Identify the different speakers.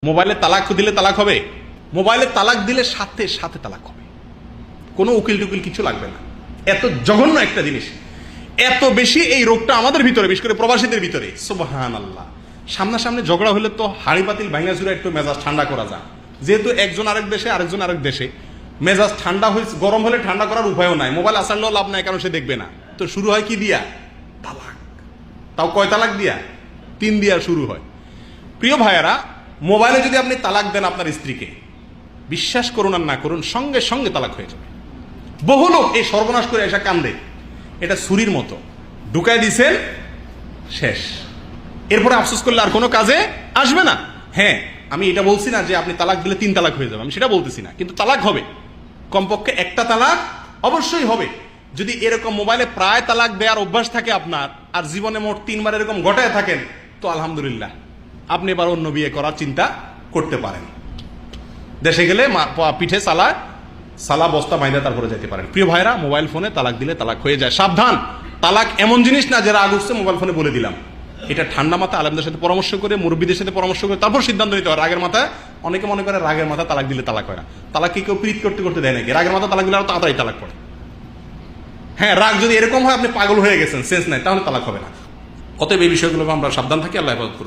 Speaker 1: মোবাইলে তালাক দিলে তালাক হবে? মোবাইলে তালাক দিলে সাথে সাথে তালাক হবে, কোনো উকিল টুকিল কিছু লাগবে না। এত জঘন্য একটা জিনিস, এত বেশি এই রোগটা আমাদের ভিতরে, বিশেষ করে প্রবাসীদের ভিতরে। সুবহানাল্লাহ। সামনাসামনি ঝগড়া হলে তো হাড়ি পাতিল ভাঙা চুরা একটু মেজাজ ঠান্ডা করা যায়, যেহেতু একজন আরেক দেশে আরেকজন আরেক দেশে, মেজাজ ঠান্ডা হয়েছে, গরম হলে ঠান্ডা করার উপায়ও নাই। মোবাইল আসারলেও লাভ নাই, কারণ সে দেখবে না। তো শুরু হয় কি দিয়া? তালাক। তাও কয় তালাক দিয়া? 3 দিয়া শুরু হয়। প্রিয় ভাইয়েরা, মোবাইলে যদি আপনি তালাক দেন আপনার স্ত্রীকে, বিশ্বাস করুন আর না করুন, সঙ্গে সঙ্গে তালাক হয়ে যাবে। বহু লোক এই সর্বনাশ করে এসে কান্দে, এটা ছুরির মতো ঢুকায় দিছেন, শেষ। এরপরে আফসোস করলে আর কোনো কাজে আসবে না। হ্যাঁ, আমি এটা বলছি না যে আপনি তালাক দিলে 3 তালাক হয়ে যাবে, আমি সেটা বলতেছি না, কিন্তু তালাক হবে, কমপক্ষে একটা তালাক অবশ্যই হবে। যদি এরকম মোবাইলে প্রায় তালাক দেওয়ার অভ্যাস থাকে আপনার, আর জীবনে মোট 3 বার এরকম ঘটায় থাকেন, তো আলহামদুলিল্লাহ, আপনি এবার অন্য বিয়ে করার চিন্তা করতে পারেন। দেশে গেলে পিঠে সালা বস্তা বাইন্দা তারপরে যেতে পারেন। প্রিয় ভাইরা, মোবাইল ফোনে তালাক দিলে তালাক হয়ে যায়। সাবধান, তালাক এমন জিনিস না যে রাগ উঠছে মোবাইল ফোনে বলে দিলাম। এটা ঠান্ডা মাথায় আলেমদের সাথে পরামর্শ করে, মুরব্বীদের সাথে পরামর্শ করে তারপর সিদ্ধান্ত নিতে হয়। রাগের মাথায়, অনেকে মনে করে রাগের মাথা তালাক দিলে তালাক হয় না। তালাক কি কেউ প্রীত করতে করতে দেয় নাকি? রাগের মাথা তালাক দিলে আরো তাড়াতাড়ি তালাক পড়ে। হ্যাঁ, রাগ যদি এরকম হয় আপনি পাগল হয়ে গেছেন, সেন্স নাই, তাহলে তালাক হবে না। অতএব এই বিষয়গুলো আমরা সাবধান থাকি। আল্লাহ হেফাজত করুক।